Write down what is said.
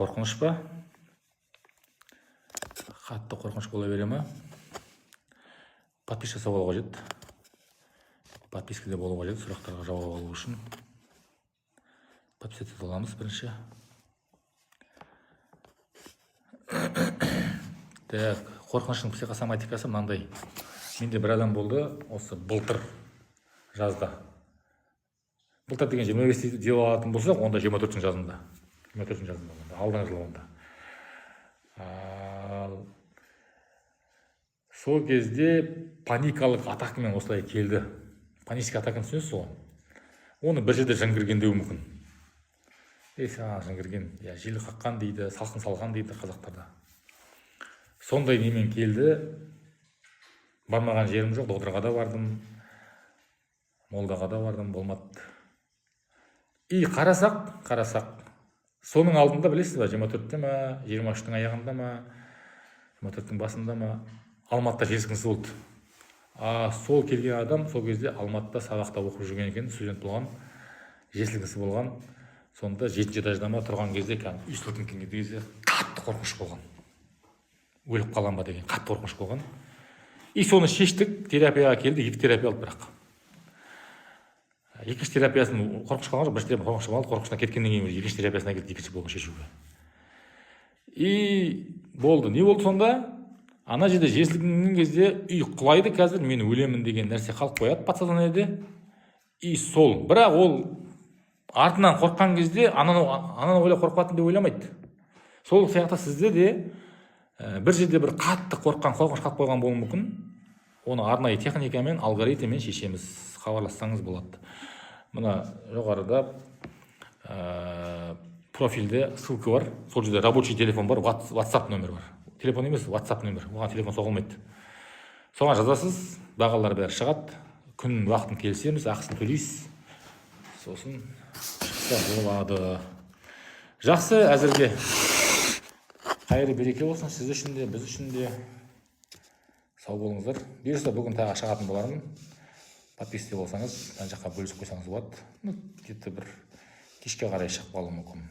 Қорқыныш па? Қатты қорқыныш бола бере ма? Подписка жасауға қажет. Подпискада болу қажет, сұрақтарға жауап алу үшін. Подписаться аламыз бірінші. Так, қорқыныштың психосоматикасы мынандай. Менде бір адам болды, осы былтыр жазда. Былтыр деген 25 деп алатын болсақ, онда 24 жазында. 24 жазында болғанда, алдыңғы жыл онда. Сол кезде паникалық атакымен осылай келді. Панический атаканы түсінесіз ғой. Оны бір жерде жын кірген деуі мүмкін. Саған жын кірген, жел қаққан дейді, салқын салған дейді қазақтарда. Сондай немен келді. Бармаған жерім жоқ, доғдырға да бардым, молдаға да бардым, болмады. И қарасақ, соның алдында білесіз ба, 24-те ма, 23-тің аяғында ма, 24-тің басында ма, Алматыда жер сілкінісі болды. Сол келген адам сол кезде Алматыда сабақта оқып жүрген екен, студент болған, жер сілкінісі болған. Сонда 7-ші этажда ма тұрған кезде үй сілкінген кезде қатты қорқыныш болған. Өліп қалам ба деген қатты қорқыныш болған. И соны шештік, терапияға келді, 2 терапия алды бірақ. Екінші терапиясын қорқыныш қалған жоқ, бірінші терапия қорқыныш қалды, қорқынышына кеткеннен кейін екінші терапиясына келді, екінші болған шешуге. И болды, не болды сонда? Ана жерде жер сілкінген кезде үй құлайды, қазір мен өлемін деген нәрсе қалып қояды подсознаниеде. И сол, бірақ ол артынан қорыққан кезде ананы ойлап қорқатын деп ойламайды. Сол сияқты сізде де бір жерде бір қатты қорыққан, қорқыныш қалып қойған болуы мүмкін. Оны арнайы техникамен, алгоритммен шешеміз, хабарлассаңыз болады. Мына жоғарыда профильде ссылка бар. Сол жерде рабочий телефон бар, WhatsApp номер бар. Телефон емес, WhatsApp номер. Оған телефон соғылмайды. Соған жазасыз, бағалар бәрі шығады. Күн уақытын келісеміз, ақысын төлейсіз. Сосын шықса болады. Жақсы, әзірге қайырлы береке болсын сіз үшін де, біз үшін де. Сау болыңыздар. Бұйырса бүгін тағы шығатын болармын. Подписка болсаңыз, жан жаққа бөлісіп қойсаңыз болады. Где-то бір кешке қарай шығып қалуы мүмкін.